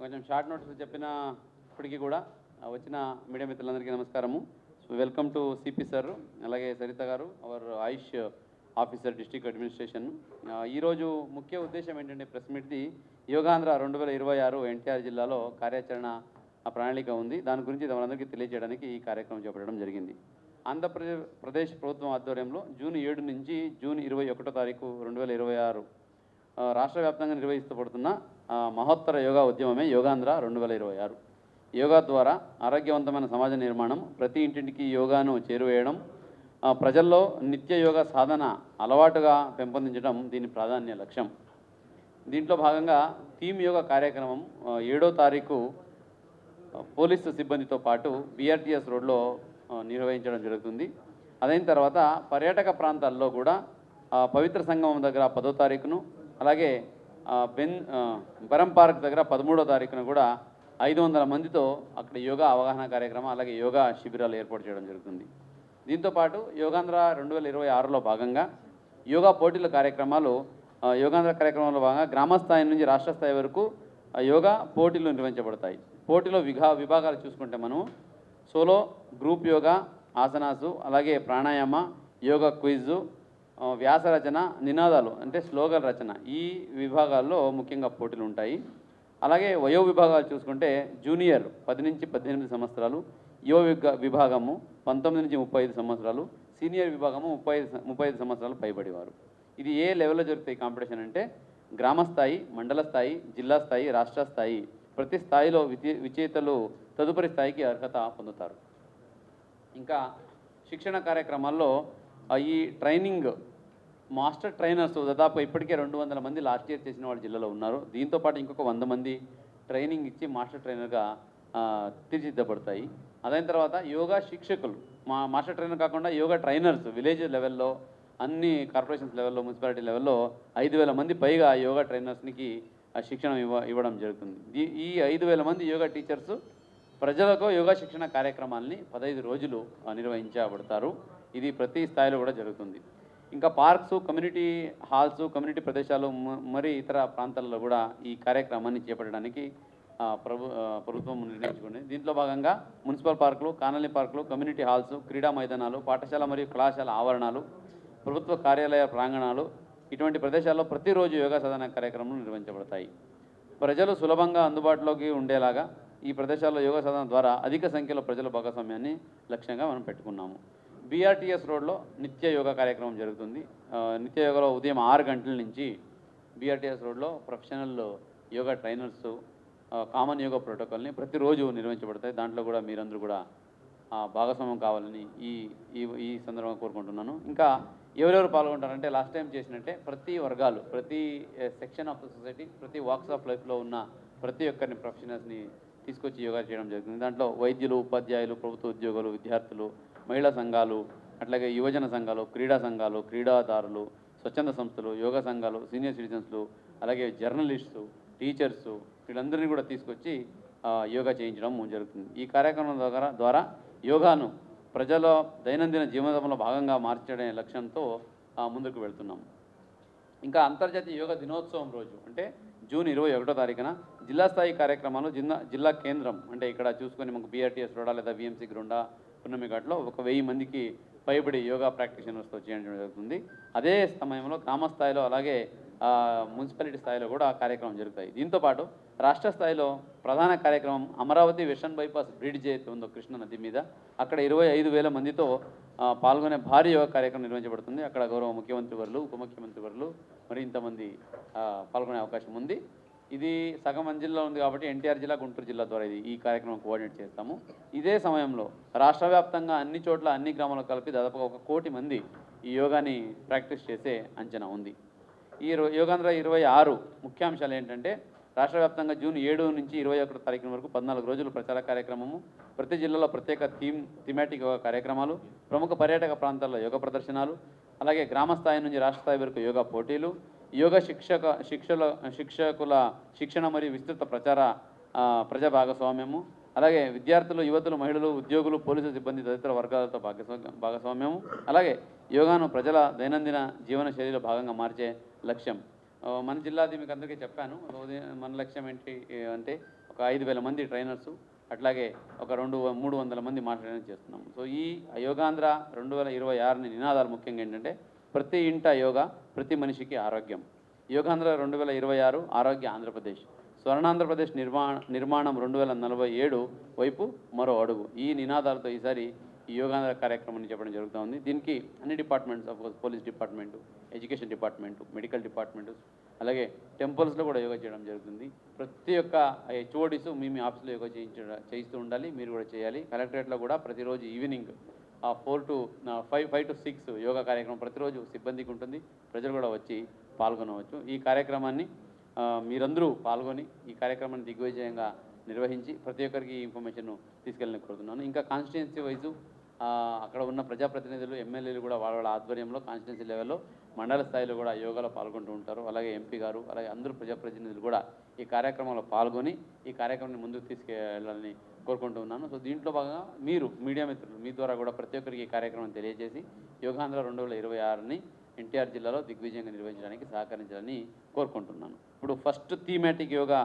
కొంచెం short notes చెప్పినప్పటికీ కూడా వచ్చిన మీడియా మిత్రులందరికీ నమస్కారము. వెల్కమ్ టు సిపి సార్, అలాగే సరిత గారు, అవర్ ఆయుష్ ఆఫీసర్ డిస్ట్రిక్ట్ అడ్మినిస్ట్రేషన్. ఈరోజు ముఖ్య ఉద్దేశం ఏంటంటే ప్రెస్ మీట్ది యోగాంధ్ర 2026 ఎన్టీఆర్ జిల్లాలో కార్యాచరణ ప్రణాళిక ఉంది. దాని గురించి మనందరికీ తెలియజేయడానికి ఈ కార్యక్రమం చేపట్టడం జరిగింది. ఆంధ్రప్రదేశ్ ప్రభుత్వం ఆధ్వర్యంలో జూన్ 7 నుంచి జూన్ 21 తారీఖు 2026 రాష్ట్ర వ్యాప్తంగా నిర్వహిస్తబడుతున్న మహోత్తర యోగా ఉద్యమమే యోగాంధ్ర 2026. యోగా ద్వారా ఆరోగ్యవంతమైన సమాజ నిర్మాణం, ప్రతి ఇంటింటికి యోగాను చేరువేయడం, ప్రజల్లో నిత్య యోగా సాధన అలవాటుగా పెంపొందించడం దీని ప్రాధాన్య లక్ష్యం. దీంట్లో భాగంగా టీమ్ యోగా కార్యక్రమం 7వ తారీఖు పోలీసు సిబ్బందితో పాటు బీఆర్టీఎస్ రోడ్లో నిర్వహించడం జరుగుతుంది. అదైన తర్వాత పర్యాటక ప్రాంతాల్లో కూడా పవిత్ర సంగమం దగ్గర 10వ తారీఖును, అలాగే బరం పార్క్ దగ్గర 13వ తారీఖున కూడా 500 మందితో అక్కడ యోగా అవగాహన కార్యక్రమం, అలాగే యోగా శిబిరాలు ఏర్పాటు చేయడం జరుగుతుంది. దీంతోపాటు యోగాంధ్ర 2026లో భాగంగా యోగా పోటీల కార్యక్రమాలు, యోగాంధ్ర కార్యక్రమంలో భాగంగా గ్రామ స్థాయి నుంచి రాష్ట్ర స్థాయి వరకు యోగా పోటీలు నిర్వహించబడతాయి. పోటీలో విభాగాలు చూసుకుంటే మనం సోలో, గ్రూప్ యోగా, ఆసనాసు, అలాగే ప్రాణాయామ, యోగా క్విజ్, వ్యాస రచన, నినాదాలు అంటే స్లోగన్ రచన, ఈ విభాగాల్లో ముఖ్యంగా పోటీలు ఉంటాయి. అలాగే వయో విభాగాలు చూసుకుంటే జూనియర్ 10 నుంచి 18 సంవత్సరాలు, యువ విభాగము 19 నుంచి 35 సంవత్సరాలు, సీనియర్ విభాగము 35 సంవత్సరాలు పైబడివారు. ఇది ఏ లెవెల్లో జరుగుతాయి కాంపిటీషన్ అంటే గ్రామ స్థాయి, మండల స్థాయి, జిల్లా స్థాయి, రాష్ట్ర స్థాయి, ప్రతి స్థాయిలో విజేతలు తదుపరి స్థాయికి అర్హత పొందుతారు. ఇంకా శిక్షణ కార్యక్రమాల్లో ఈ ట్రైనింగ్ మాస్టర్ ట్రైనర్స్ దాదాపు ఇప్పటికే 200 మంది లాస్ట్ ఇయర్ చేసిన వాళ్ళు జిల్లాలో ఉన్నారు. దీంతోపాటు ఇంకొక 100 మంది ట్రైనింగ్ ఇచ్చి మాస్టర్ ట్రైనర్గా తీర్చిదిద్దబడతాయి. అదైన తర్వాత యోగా శిక్షకులు, మాస్టర్ ట్రైనర్ కాకుండా యోగా ట్రైనర్స్ విలేజ్ లెవెల్లో, అన్ని కార్పొరేషన్స్ లెవెల్లో, మున్సిపాలిటీ లెవెల్లో 5,000 మంది పైగా యోగా ట్రైనర్స్కి శిక్షణ ఇవ్వడం జరుగుతుంది. ఈ 5,000 మంది యోగా టీచర్స్ ప్రజలకు యోగా శిక్షణ కార్యక్రమాల్ని 15 రోజులు నిర్వహించబడతారు. ఇది ప్రతి స్థాయిలో కూడా జరుగుతుంది. ఇంకా పార్క్స్, కమ్యూనిటీ హాల్స్, కమ్యూనిటీ ప్రదేశాలు, మరి ఇతర ప్రాంతాల్లో కూడా ఈ కార్యక్రమాన్ని చేపట్టడానికి ప్రభుత్వం నిర్ణయించుకుంది. దీంట్లో భాగంగా మున్సిపల్ పార్కులు, కాలనీ పార్కులు, కమ్యూనిటీ హాల్స్, క్రీడా మైదానాలు, పాఠశాల మరియు కళాశాల ఆవరణాలు, ప్రభుత్వ కార్యాలయ ప్రాంగణాలు, ఇటువంటి ప్రదేశాల్లో ప్రతిరోజు యోగా సాధన కార్యక్రమాలు నిర్వహించబడతాయి. ప్రజలు సులభంగా అందుబాటులోకి ఉండేలాగా ఈ ప్రదేశాల్లో యోగా సాధన ద్వారా అధిక సంఖ్యలో ప్రజల భాగస్వామ్యాన్ని లక్ష్యంగా మనం పెట్టుకున్నాము. బీఆర్టీఎస్ రోడ్లో నిత్య యోగా కార్యక్రమం జరుగుతుంది. నిత్య యోగాలో ఉదయం 6 గంటల నుంచి బీఆర్టీఎస్ రోడ్లో professional yoga trainers common yoga ప్రోటోకాల్ని ప్రతిరోజు నిర్వహించబడతాయి. దాంట్లో కూడా మీరందరూ కూడా భాగస్వామ్యం కావాలని ఈ సందర్భంగా కోరుకుంటున్నాను. ఇంకా ఎవరెవరు పాల్గొంటారంటే లాస్ట్ టైం చేసినట్టే ప్రతి వర్గాలు, ప్రతి సెక్షన్ ఆఫ్ ద సొసైటీ, ప్రతి వాక్స్ ఆఫ్ లైఫ్లో ఉన్న ప్రతి ఒక్కరిని ప్రొఫెషనల్స్ని తీసుకొచ్చి యోగా చేయడం జరుగుతుంది. దాంట్లో వైద్యులు, ఉపాధ్యాయులు, ప్రభుత్వ ఉద్యోగులు, విద్యార్థులు, మహిళా సంఘాలు, అట్లాగే యువజన సంఘాలు, క్రీడా సంఘాలు, క్రీడాదారులు, స్వచ్ఛంద సంస్థలు, యోగా సంఘాలు, సీనియర్ సిటిజన్స్లు, అలాగే జర్నలిస్టు, టీచర్సు, వీళ్ళందరినీ కూడా తీసుకొచ్చి యోగా చేయించడం జరుగుతుంది. ఈ కార్యక్రమం ద్వారా యోగాను ప్రజల దైనందిన జీవనంలో భాగంగా మార్చడే లక్ష్యంతో ముందుకు వెళ్తున్నాము. ఇంకా అంతర్జాతీయ యోగా దినోత్సవం రోజు అంటే జూన్ 21వ తారీఖున జిల్లా స్థాయి కార్యక్రమాలు జిల్లా కేంద్రం అంటే ఇక్కడ చూసుకొని మనకు బీఆర్టీఎస్ రోడా లేదా విఎంసీ గ్రౌండా పున్నమిఘాట్లో 1000 మందికి పైబడి యోగా ప్రాక్టీషనర్స్తో చేయడం జరుగుతుంది. అదే సమయంలో గ్రామ స్థాయిలో, అలాగే మున్సిపాలిటీ స్థాయిలో కూడా కార్యక్రమం జరుగుతాయి. దీంతోపాటు రాష్ట్ర స్థాయిలో ప్రధాన కార్యక్రమం అమరావతి వెస్టర్న్ బైపాస్ బ్రిడ్జ్ అయితే ఉందో కృష్ణ నది మీద, అక్కడ 25,000 మందితో పాల్గొనే భారీ యోగా కార్యక్రమం నిర్వహించబడుతుంది. అక్కడ గౌరవ ముఖ్యమంత్రి వర్లు, ఉప ముఖ్యమంత్రి వర్లు, మరి ఇంతమంది పాల్గొనే అవకాశం ఉంది. ఇది సగం జిల్లా ఉంది కాబట్టి ఎన్టీఆర్ జిల్లా, గుంటూరు జిల్లా ద్వారా ఈ కార్యక్రమం కోఆర్డినేట్ చేస్తాము. ఇదే సమయంలో రాష్ట్ర వ్యాప్తంగా అన్ని చోట్ల, అన్ని గ్రామాలకు కలిపి దాదాపుగా 1 కోటి మంది ఈ యోగాని ప్రాక్టీస్ చేసే అంచనా ఉంది. ఈ యోగాంధ్ర 26 ముఖ్యాంశాలు ఏంటంటే రాష్ట్ర వ్యాప్తంగా జూన్ 7 నుంచి 21 తారీఖు వరకు 14 రోజులు ప్రచార కార్యక్రమము, ప్రతి జిల్లాలో ప్రత్యేక థీమాటిక్ యోగా కార్యక్రమాలు, ప్రముఖ పర్యాటక ప్రాంతాల్లో యోగా ప్రదర్శనలు, అలాగే గ్రామ స్థాయి నుంచి రాష్ట్ర స్థాయి వరకు యోగా పోటీలు, యోగా శిక్షకుల శిక్షణ మరియు విస్తృత ప్రజా భాగస్వామ్యము, అలాగే విద్యార్థులు, యువతులు, మహిళలు, ఉద్యోగులు, పోలీసు సిబ్బంది తదితర వర్గాలతో భాగస్వామ్యము, అలాగే యోగాను ప్రజల దైనందిన జీవన శైలిలో భాగంగా మార్చే లక్ష్యం. మన జిల్లాది మీకు అందరికీ చెప్పాను. మన లక్ష్యం ఏంటి అంటే ఒక 5,000 మంది ట్రైనర్సు, అట్లాగే ఒక 300 మంది మాస్టర్ ట్రైనర్స్ చేస్తున్నాము. సో ఈ యోగాంధ్ర 2026 నినాదాలు ముఖ్యంగా ఏంటంటే ప్రతి ఇంట యోగా, ప్రతి మనిషికి ఆరోగ్యం. యోగాంధ్ర 2026 ఆరోగ్య ఆంధ్రప్రదేశ్, స్వర్ణాంధ్రప్రదేశ్ నిర్మాణం 2047 వైపు మరో అడుగు. ఈ నినాదాలతో ఈసారి ఈ యోగాంధ్ర కార్యక్రమాన్ని చెప్పడం జరుగుతుంది. దీనికి అన్ని departments, of police department, education department, medical department, అలాగే టెంపుల్స్లో కూడా యోగా చేయడం జరుగుతుంది. ప్రతి ఒక్క హెచ్ఓడీస్ మీ ఆఫీస్లో యోగా చేయిస్తూ ఉండాలి, మీరు కూడా చేయాలి. కలెక్టరేట్లో కూడా ప్రతిరోజు ఈవినింగ్ 4 to 5 to 6 యోగా కార్యక్రమం ప్రతిరోజు సిబ్బందికి ఉంటుంది. ప్రజలు కూడా వచ్చి పాల్గొనవచ్చు. ఈ కార్యక్రమాన్ని మీరందరూ పాల్గొని ఈ కార్యక్రమాన్ని దిగ్విజయంగా నిర్వహించి ప్రతి ఒక్కరికి ఈ ఇన్ఫర్మేషన్ తీసుకెళ్ళని కోరుతున్నాను. ఇంకా కాన్స్టిట్యున్సీ వైజు అక్కడ ఉన్న ప్రజాప్రతినిధులు, ఎమ్మెల్యేలు కూడా వాళ్ళ ఆధ్వర్యంలో కాన్స్టిట్యున్సీ లెవెల్లో, మండల స్థాయిలో కూడా యోగాలో పాల్గొంటూ ఉంటారు. అలాగే ఎంపీ గారు, అలాగే అందరూ ప్రజాప్రతినిధులు కూడా ఈ కార్యక్రమంలో పాల్గొని ఈ కార్యక్రమాన్ని ముందుకు తీసుకెళ్ళాలని కోరుకుంటూ ఉన్నాను. సో దీంట్లో భాగంగా మీరు మీడియా మిత్రులు మీ ద్వారా కూడా ప్రతి ఒక్కరికి ఈ కార్యక్రమం తెలియజేసి యోగాంధ్ర 2026ని ఎన్టీఆర్ జిల్లాలో దిగ్విజయంగా నిర్వహించడానికి సహకరించాలని కోరుకుంటున్నాను. ఇప్పుడు ఫస్ట్ థీమాటిక్ యోగా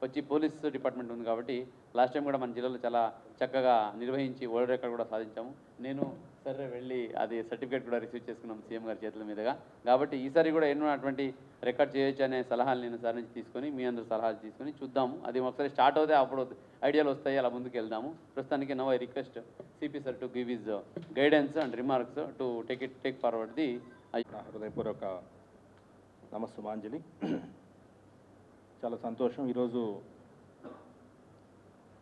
వచ్చి పోలీస్ డిపార్ట్మెంట్ ఉంది కాబట్టి లాస్ట్ టైం కూడా మన జిల్లాలో చాలా చక్కగా నిర్వహించి వరల్డ్ రికార్డ్ కూడా సాధించాము. నేను సరే వెళ్ళి అది సర్టిఫికేట్ కూడా రిసీవ్ చేసుకున్నాం సీఎం గారి చేతుల మీదుగా. కాబట్టి ఈసారి కూడా ఎన్నో అటువంటి రికార్డ్ చేయొచ్చు అనే సలహాలు నేను సార్ నుంచి తీసుకొని మీ అందరూ సలహాలు తీసుకొని చూద్దాము. అది ఒకసారి స్టార్ట్ అవుతే అప్పుడు ఐడియాలు వస్తాయి, అలా ముందుకు వెళ్దాము. ప్రస్తుతానికి now I request CP sir to give his guidance and remarks to take forward the. హృదయపూర్వక నమస్సుమాంజలి. చాలా సంతోషం, ఈరోజు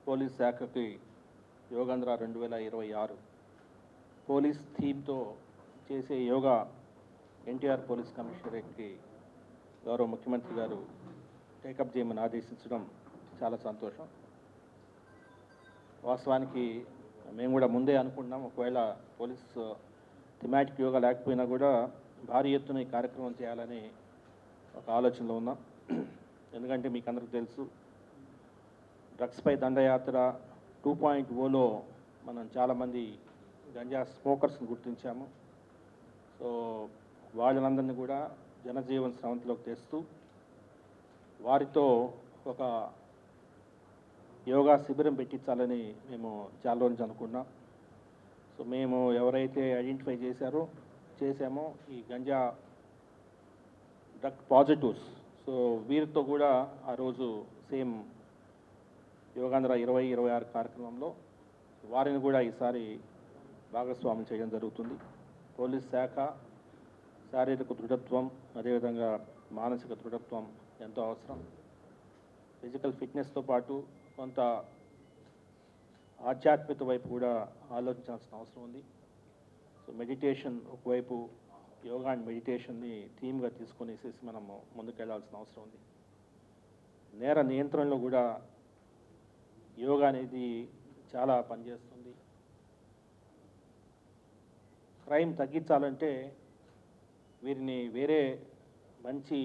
పోలీస్ శాఖకి యోగాంధ్ర 2026 పోలీస్ థీమ్తో చేసే యోగా ఎన్టీఆర్ పోలీస్ కమిషనరేట్కి గౌరవ ముఖ్యమంత్రి గారు టేకప్ చేయమని ఆదేశించడం చాలా సంతోషం. వాస్తవానికి మేము కూడా ముందే అనుకుంటున్నాం, ఒకవేళ పోలీస్ థిమాటిక్ యోగా లేకపోయినా కూడా భారీ ఎత్తున ఈ కార్యక్రమం చేయాలని ఒక ఆలోచనలో ఉన్నాం. ఎందుకంటే మీకు అందరికీ తెలుసు, డ్రగ్స్పై దండయాత్ర 2.0లో మనం చాలామంది గంజా స్మోకర్స్ని గుర్తించాము. సో వాళ్ళందరినీ కూడా జనజీవన స్రవంతిలోకి తెస్తూ వారితో ఒక యోగా శిబిరం పెట్టించాలని మేము చాలా రోజు అనుకున్నాం. సో మేము ఎవరైతే ఐడెంటిఫై చేశామో ఈ గంజా డ్రగ్ పాజిటివ్స్, సో వీరితో కూడా ఆ రోజు సేమ్ యోగాంధ్ర 2026 కార్యక్రమంలో వారిని కూడా ఈసారి భాగస్వామ్యం చేయడం జరుగుతుంది. పోలీస్ శాఖ శారీరక దృఢత్వం, అదేవిధంగా మానసిక దృఢత్వం ఎంతో అవసరం. ఫిజికల్ ఫిట్నెస్తో పాటు కొంత ఆధ్యాత్మిక వైపు కూడా ఆలోచించాల్సిన అవసరం ఉంది. సో మెడిటేషన్ ఒకవైపు, యోగా అండ్ మెడిటేషన్ని థీమ్గా తీసుకునేసేసి మనము ముందుకెళ్లాల్సిన అవసరం ఉంది. నేర నియంత్రణలో కూడా యోగా అనేది చాలా పనిచేస్తుంది. క్రైమ్ తగ్గించాలంటే వీరిని వేరే మంచి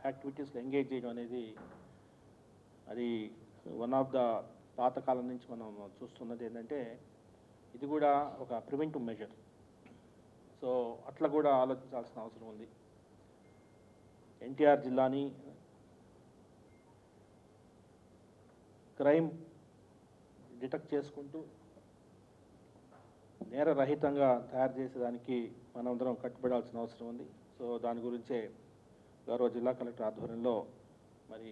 యాక్టివిటీస్లో ఎంగేజ్ చేయడం అనేది అది వన్ ఆఫ్ ద పాతకాలం నుంచి మనం చూస్తున్నది ఏంటంటే ఇది కూడా ఒక ప్రివెంటివ్ మెజర్. సో అట్లా కూడా ఆలోచించాల్సిన అవసరం ఉంది. ఎన్టీఆర్ జిల్లాని క్రైమ్ డిటెక్ట్ చేసుకుంటూ నేరరహితంగా తయారు చేసేదానికి మనందరం కట్టుబడాల్సిన అవసరం ఉంది. సో దాని గురించే గౌరవ జిల్లా కలెక్టర్ ఆధ్వర్యంలో మరి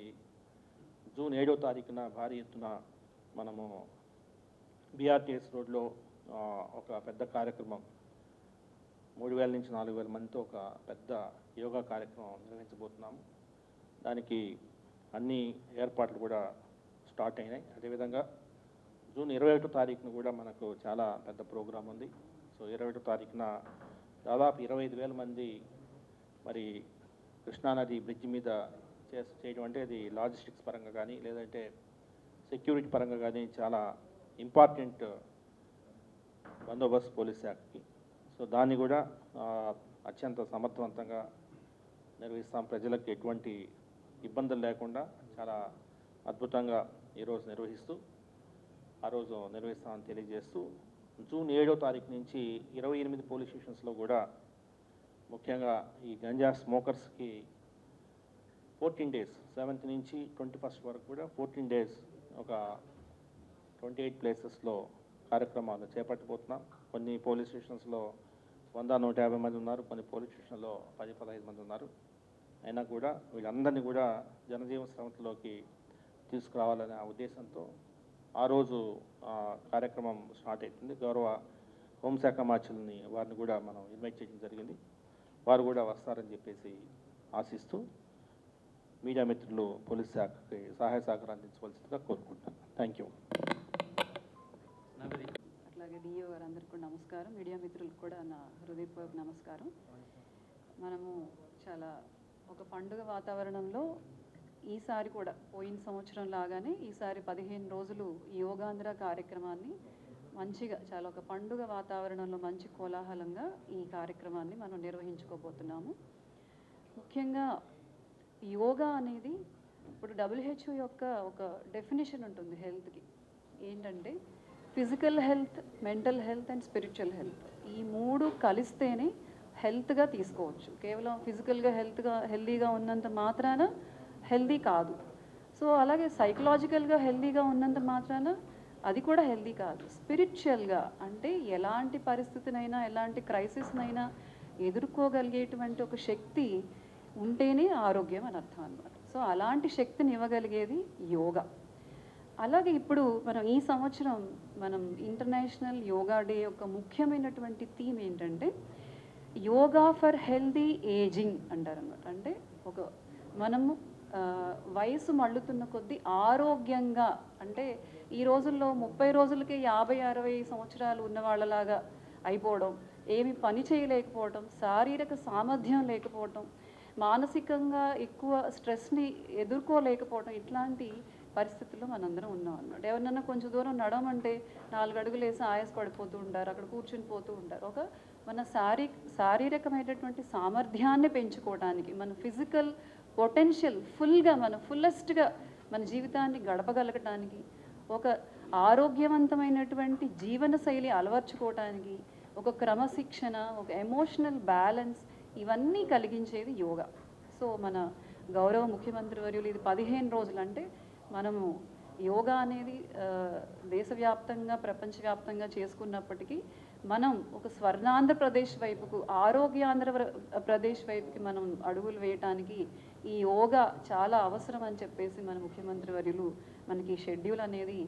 జూన్ 7వ తారీఖున భారీ ఎత్తున మనము బీఆర్టీఎస్ రోడ్లో ఒక పెద్ద కార్యక్రమం 3,000 నుంచి 4,000 మందితో ఒక పెద్ద యోగా కార్యక్రమం నిర్వహించబోతున్నాము. దానికి అన్ని ఏర్పాట్లు కూడా స్టార్ట్ అయినాయి. అదేవిధంగా జూన్ 21వ తారీఖున కూడా మనకు చాలా పెద్ద ప్రోగ్రాం ఉంది. సో 21వ తారీఖున దాదాపు 25,000 మంది మరి కృష్ణానది బ్రిడ్జ్ మీద చేయడం అంటే అది లాజిస్టిక్స్ పరంగా కానీ లేదంటే సెక్యూరిటీ పరంగా కానీ చాలా ఇంపార్టెంట్ బందోబస్తు పోలీస్ శాఖకి. సో దాన్ని కూడా అత్యంత సమర్థవంతంగా నిర్వహిస్తాం. ప్రజలకు ఎటువంటి ఇబ్బందులు లేకుండా చాలా అద్భుతంగా ఈరోజు నిర్వహిస్తూ ఆ రోజు నిర్వహిస్తామని తెలియజేస్తూ జూన్ 7వ తారీఖు నుంచి 28 పోలీస్ స్టేషన్స్లో కూడా ముఖ్యంగా ఈ గంజా స్మోకర్స్కి 14 days 7th నుంచి 21st వరకు కూడా 14 days ఒక 28 ప్లేసెస్లో కార్యక్రమాలు చేపట్టబోతున్నాం. కొన్ని పోలీస్ స్టేషన్స్లో 100-150 మంది ఉన్నారు, కొన్ని పోలీస్ స్టేషన్లో 10-15 మంది ఉన్నారు. అయినా కూడా వీళ్ళందరినీ కూడా జనజీవన స్రవంతిలోకి తీసుకురావాలనే ఉద్దేశంతో ఆ రోజు కార్యక్రమం స్టార్ట్ అవుతుంది. గౌరవ హోంశాఖ మార్చులని వారిని కూడా మనం ఇన్వైట్ చేయడం జరిగింది. వారు కూడా వస్తారని చెప్పేసి ఆశిస్తూ మీడియా మిత్రులు పోలీస్ శాఖకి సహాయ సహకారం అందించవలసిందిగా కోరుకుంటున్నాను. Thank you. అట్లాగే డిఓ గారు అందరికీ కూడా నమస్కారం. మీడియా మిత్రులకు కూడా నా హృదయపూర్వక నమస్కారం. మనము చాలా ఒక పండుగ వాతావరణంలో ఈసారి కూడా పోయిన సంవత్సరం లాగానే ఈసారి 15 రోజులు యోగాంధ్ర కార్యక్రమాన్ని మంచిగా చాలా ఒక పండుగ వాతావరణంలో మంచి కోలాహలంగా ఈ కార్యక్రమాన్ని మనం నిర్వహించుకోబోతున్నాము. ముఖ్యంగా యోగా అనేది ఇప్పుడు WHO యొక్క ఒక డెఫినేషన్ ఉంటుంది హెల్త్కి. ఏంటంటే physical health, mental health and spiritual health, ఈ మూడు కలిస్తేనే హెల్త్గా తీసుకోవచ్చు. కేవలం ఫిజికల్గా హెల్తీగా ఉన్నంత మాత్రాన హెల్తీ కాదు. సో అలాగే సైకలాజికల్గా హెల్తీగా ఉన్నంత మాత్రాన అది కూడా హెల్తీ కాదు. స్పిరిచువల్గా అంటే ఎలాంటి పరిస్థితినైనా ఎలాంటి క్రైసిస్నైనా ఎదుర్కోగలిగేటువంటి ఒక శక్తి ఉంటేనే ఆరోగ్యం అని అర్థం అన్నమాట. సో అలాంటి శక్తిని ఇవ్వగలిగేది యోగా. అలాగే ఇప్పుడు మనం ఈ సంవత్సరం మనం ఇంటర్నేషనల్ యోగా డే యొక్క ముఖ్యమైనటువంటి థీమ్ ఏంటంటే యోగా ఫర్ హెల్దీ ఏజింగ్ అంటారనమాట. అంటే ఒక మనము వయసు మళ్ళుతున్న కొద్దీ ఆరోగ్యంగా, అంటే ఈ రోజుల్లో 30 రోజులకే 50-60 సంవత్సరాలు ఉన్న వాళ్ళలాగా అయిపోవడం, ఏమి పని చేయలేకపోవడం, శారీరక సామర్థ్యం లేకపోవడం, మానసికంగా ఎక్కువ స్ట్రెస్ని ఎదుర్కోలేకపోవడం, ఇట్లాంటి పరిస్థితుల్లో మనందరం ఉన్నాం అన్నమాట. ఎవరినన్నా కొంచెం దూరం నడవమంటే 4 అడుగులు వేసి ఆయాస పడిపోతూ ఉంటారు, అక్కడ కూర్చుని పోతూ ఉంటారు. ఒక మన శారీరకమైనటువంటి సామర్థ్యాన్ని పెంచుకోవడానికి, మన ఫిజికల్ పొటెన్షియల్ ఫుల్గా మన ఫుల్లెస్ట్గా మన జీవితాన్ని గడపగలగటానికి, ఒక ఆరోగ్యవంతమైనటువంటి జీవనశైలి అలవర్చుకోవటానికి, ఒక క్రమశిక్షణ, ఒక ఎమోషనల్ బ్యాలెన్స్, ఇవన్నీ కలిగించేది యోగా. సో మన గౌరవ ముఖ్యమంత్రి వర్యులు ఇది 15 రోజులు అంటే మనము యోగా అనేది దేశవ్యాప్తంగా ప్రపంచవ్యాప్తంగా చేసుకున్నప్పటికీ మనం ఒక స్వర్ణాంధ్రప్రదేశ్ వైపుకు, ఆరోగ్యాంధ్రప్రదేశ్ వైపుకి మనం అడుగులు వేయటానికి ఈ యోగా చాలా అవసరం అని చెప్పేసి మన ముఖ్యమంత్రి వర్యులు మనకి షెడ్యూల్ అనేది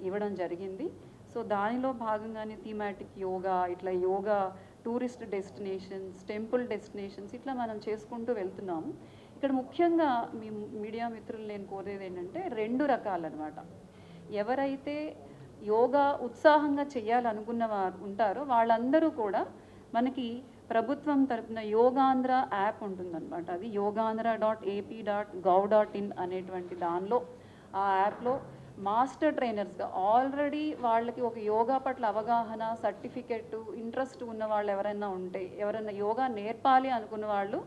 ఇవ్వడం జరిగింది. సో దానిలో భాగంగానే థీమాటిక్ యోగా, ఇట్లా yoga tourist destinations, temple destinations, ఇట్లా మనం చేసుకుంటూ వెళ్తున్నాము. ఇక్కడ ముఖ్యంగా మీ మీడియా మిత్రులు నేను కోరేది ఏంటంటే 2 రకాలన్నమాట. ఎవరైతే యోగా ఉత్సాహంగా చేయాలనుకున్న వారు ఉంటారో వాళ్ళందరూ కూడా మనకి ప్రభుత్వం తరపున యోగాంధ్ర యాప్ ఉంటుందన్నమాట. అది yogaandhra.ap.gov.in అనేటువంటి దానిలో, ఆ యాప్లో మాస్టర్ ట్రైనర్స్గా ఆల్రెడీ వాళ్ళకి ఒక యోగా పట్ల అవగాహన, సర్టిఫికెట్, ఇంట్రెస్ట్ ఉన్న వాళ్ళు ఎవరైనా ఉంటే, ఎవరైనా యోగా నేర్పాలి అనుకున్న వాళ్ళు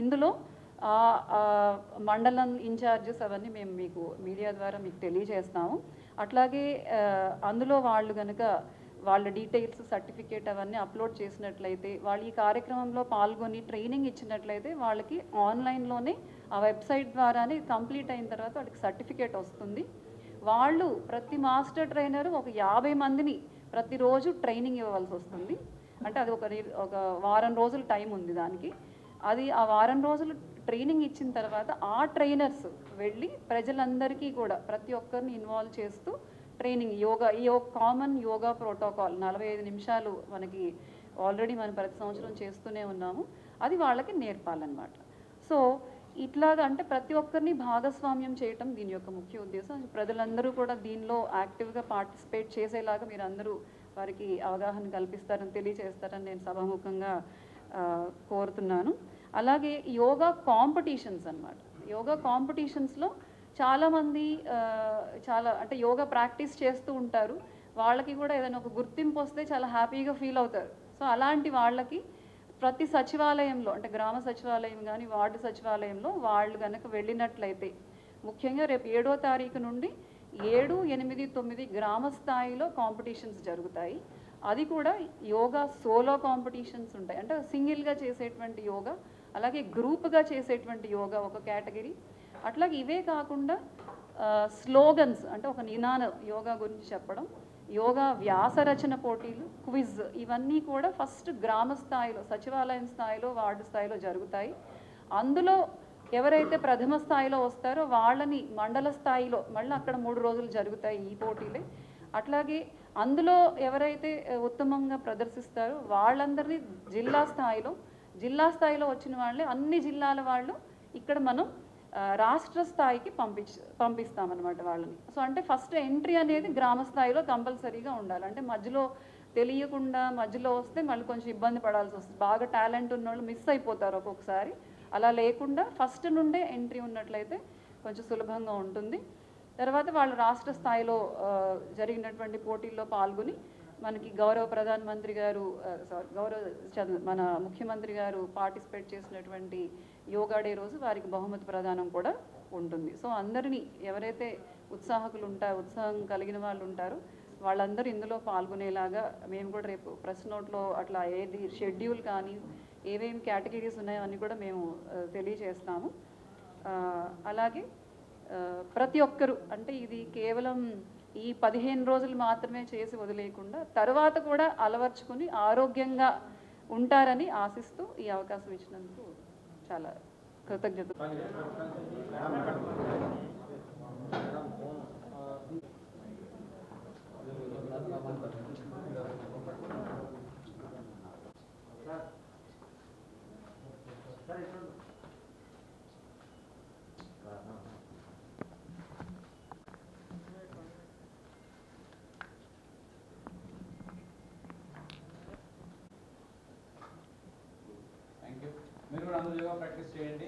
ఇందులో మండలం ఇన్ఛార్జెస్ అవన్నీ మేము మీకు మీడియా ద్వారా మీకు తెలియజేస్తాము. అట్లాగే అందులో వాళ్ళు కనుక వాళ్ళ డీటెయిల్స్, సర్టిఫికేట్ అవన్నీ అప్లోడ్ చేసినట్లయితే, వాళ్ళు ఈ కార్యక్రమంలో పాల్గొని ట్రైనింగ్ ఇచ్చినట్లయితే వాళ్ళకి ఆన్లైన్లోనే ఆ వెబ్సైట్ ద్వారానే కంప్లీట్ అయిన తర్వాత వాళ్ళకి సర్టిఫికేట్ వస్తుంది. వాళ్ళు ప్రతి మాస్టర్ ట్రైనరు ఒక 50 మందిని ప్రతిరోజు ట్రైనింగ్ ఇవ్వవలసి వస్తుంది. అంటే అది ఒక వారం రోజులు టైం ఉంది దానికి. అది ఆ వారం రోజులు ట్రైనింగ్ ఇచ్చిన తర్వాత ఆ ట్రైనర్స్ వెళ్ళి ప్రజలందరికీ కూడా ప్రతి ఒక్కరిని ఇన్వాల్వ్ చేస్తూ ట్రైనింగ్ ఈ కామన్ యోగా ప్రోటోకాల్ 45 నిమిషాలు మనకి ఆల్రెడీ మనం ప్రతి సంవత్సరం చేస్తూనే ఉన్నాము, అది వాళ్ళకి నేర్పాలన్నమాట. సో ఇట్లాగా అంటే ప్రతి ఒక్కరిని భాగస్వామ్యం చేయటం దీని యొక్క ముఖ్య ఉద్దేశం. ప్రజలందరూ కూడా దీనిలో యాక్టివ్గా పార్టిసిపేట్ చేసేలాగా మీరు అందరూ వారికి అవగాహన కల్పిస్తారని తెలియజేస్తారని నేను సభాముఖంగా కోరుతున్నాను. అలాగే యోగా కాంపిటీషన్స్ అన్నమాట. యోగా కాంపిటీషన్స్లో చాలామంది చాలా అంటే యోగా ప్రాక్టీస్ చేస్తూ ఉంటారు, వాళ్ళకి కూడా ఏదైనా ఒక గుర్తింపు వస్తే చాలా హ్యాపీగా ఫీల్ అవుతారు. సో అలాంటి వాళ్ళకి ప్రతి సచివాలయంలో, అంటే గ్రామ సచివాలయం కానీ వార్డు సచివాలయంలో వాళ్ళు కనుక వెళ్ళినట్లయితే, ముఖ్యంగా రేపు 7వ తారీఖు నుండి 7, 8, 9 గ్రామ స్థాయిలో కాంపిటీషన్స్ జరుగుతాయి. అది కూడా యోగా సోలో కాంపిటీషన్స్ ఉంటాయి, అంటే సింగిల్గా చేసేటువంటి యోగా, అలాగే గ్రూప్గా చేసేటువంటి యోగా ఒక కేటగిరీ. అట్లాగే ఇవే కాకుండా స్లోగన్స్ అంటే ఒక నినాదం యోగా గురించి చెప్పడం, యోగా వ్యాస రచన పోటీలు, క్విజ్, ఇవన్నీ కూడా ఫస్ట్ గ్రామ స్థాయిలో, సచివాలయం స్థాయిలో, వార్డు స్థాయిలో జరుగుతాయి. అందులో ఎవరైతే ప్రథమ స్థాయిలో వస్తారో వాళ్ళని మండల స్థాయిలో మళ్ళీ అక్కడ 3 రోజులు జరుగుతాయి ఈ పోటీలే. అట్లాగే అందులో ఎవరైతే ఉత్తమంగా ప్రదర్శిస్తారో వాళ్ళందరినీ జిల్లా స్థాయిలో వచ్చిన వాళ్ళే అన్ని జిల్లాల వాళ్ళు ఇక్కడ మనం రాష్ట్ర స్థాయికి పంపిస్తామన్నమాట వాళ్ళని. సో అంటే ఫస్ట్ ఎంట్రీ అనేది గ్రామ స్థాయిలో కంపల్సరీగా ఉండాలి. అంటే మధ్యలో తెలియకుండా మధ్యలో వస్తే మళ్ళీ కొంచెం ఇబ్బంది పడాల్సి వస్తుంది. బాగా టాలెంట్ ఉన్న వాళ్ళు మిస్ అయిపోతారు ఒక్కొక్కసారి. అలా లేకుండా ఫస్ట్ నుండే ఎంట్రీ ఉన్నట్లయితే కొంచెం సులభంగా ఉంటుంది. తర్వాత వాళ్ళు రాష్ట్ర స్థాయిలో జరిగినటువంటి పోటీల్లో పాల్గొని మనకి మన ముఖ్యమంత్రి గారు పార్టిసిపేట్ చేసినటువంటి యోగా డే రోజు వారికి బహుమతి ప్రదానం కూడా ఉంటుంది. సో అందరినీ ఎవరైతే ఉత్సాహం కలిగిన వాళ్ళు ఉంటారో వాళ్ళందరూ ఇందులో పాల్గొనేలాగా మేము కూడా రేపు ప్రెస్ నోట్లో అట్లా ఏది షెడ్యూల్ కానీ ఏమేమి కేటగిరీస్ ఉన్నాయో అన్నీ కూడా మేము తెలియజేస్తాము. అలాగే ప్రతి ఒక్కరూ అంటే ఇది కేవలం ఈ 15 రోజులు మాత్రమే చేసి వదిలేయకుండా తర్వాత కూడా అలవర్చుకుని ఆరోగ్యంగా ఉంటారని ఆశిస్తూ ఈ అవకాశం ఇచ్చినందుకు చాలా కృతజ్ఞతలు. మీరు కూడా అందరూ యోగా ప్రాక్టీస్ చేయండి.